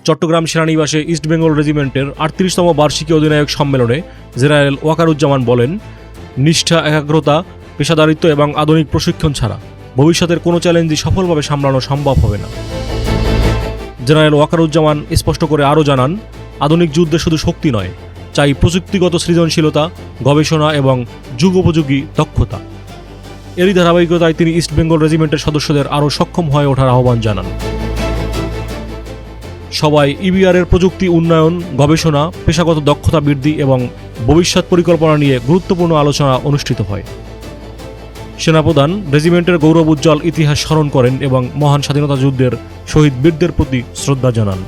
চট্টগ্রাম সেনানিবাসে ইস্ট বেঙ্গল রেজিমেন্টের ৩৮তম বার্ষিকী অধিনায়ক সম্মেলনে জেনারেল ওয়াকারুজ্জামান বলেন, নিষ্ঠা, একাগ্রতা, পেশাদারিত্ব এবং আধুনিক প্রশিক্ষণ ছাড়া ভবিষ্যতের কোনো চ্যালেঞ্জই সফলভাবে সামলানো সম্ভব হবে না। জেনারেল ওয়াকারুজ্জামান স্পষ্ট করে আরও জানান, আধুনিক যুদ্ধে শুধু শক্তি নয়, চাই প্রযুক্তিগত সৃজনশীলতা, গবেষণা এবং যুগোপযোগী দক্ষতা। এরই ধারাবাহিকতায় তিনি ইস্ট বেঙ্গল রেজিমেন্টের সদস্যদের আরও সক্ষম হয়ে ওঠার আহ্বান জানান। সবাই ইবিআরের প্রযুক্তি উন্নয়ন, গবেষণা, পেশাগত দক্ষতা বৃদ্ধি এবং ভবিষ্যৎ পরিকল্পনা নিয়ে গুরুত্বপূর্ণ আলোচনা অনুষ্ঠিত হয়। সেনাপ্রধান রেজিমেন্টের গৌরবোজ্জ্বল ইতিহাস স্মরণ করেন এবং মহান স্বাধীনতা যুদ্ধের শহীদ বীরদের প্রতি শ্রদ্ধা জানান।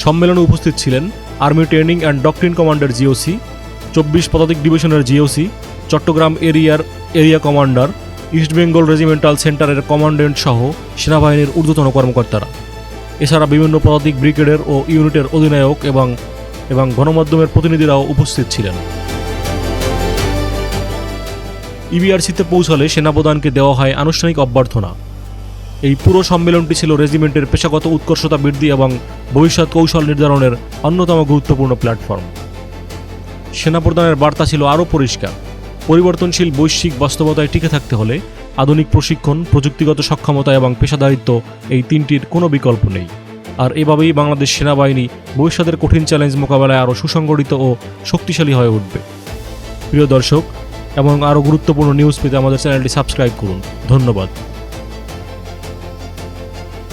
সম্মেলনে উপস্থিত ছিলেন army training and doctrine commander GOC, 24 পদাতিক ডিভিশনের GOC, Chittagong area commander, east Bengal regimental সেন্টারের কমান্ড্যান্ট সহ সেনাবাহিনীর ঊর্ধ্বতন কর্মকর্তারা। এছাড়া বিভিন্ন পদাতিক ব্রিগেডের ও ইউনিটের অধিনায়ক এবং গণমাধ্যমের প্রতিনিধিরাও উপস্থিত ছিলেন। ইবিআরসিতে পৌঁছালে সেনাপ্রধানকে দেওয়া হয় আনুষ্ঠানিক অভ্যর্থনা। এই পুরো সম্মেলনটি ছিল রেজিমেন্টের পেশাগত উৎকর্ষতা বৃদ্ধি এবং ভবিষ্যৎ কৌশল নির্ধারণের অন্যতম গুরুত্বপূর্ণ প্ল্যাটফর্ম। সেনাপ্রধানের বার্তা ছিল আরও পরিষ্কার, পরিবর্তনশীল বৈশ্বিক বাস্তবতায় টিকে থাকতে হলে আধুনিক প্রশিক্ষণ, প্রযুক্তিগত সক্ষমতা এবং পেশাদারিত্ব, এই তিনটির কোনো বিকল্প নেই। আর এভাবেই বাংলাদেশ সেনাবাহিনী ভবিষ্যতের কঠিন চ্যালেঞ্জ মোকাবেলায় আরও সুসংগঠিত ও শক্তিশালী হয়ে উঠবে। প্রিয় দর্শক, এবং আরও গুরুত্বপূর্ণ নিউজ পেতে আমাদের চ্যানেলটি সাবস্ক্রাইব করুন। ধন্যবাদ।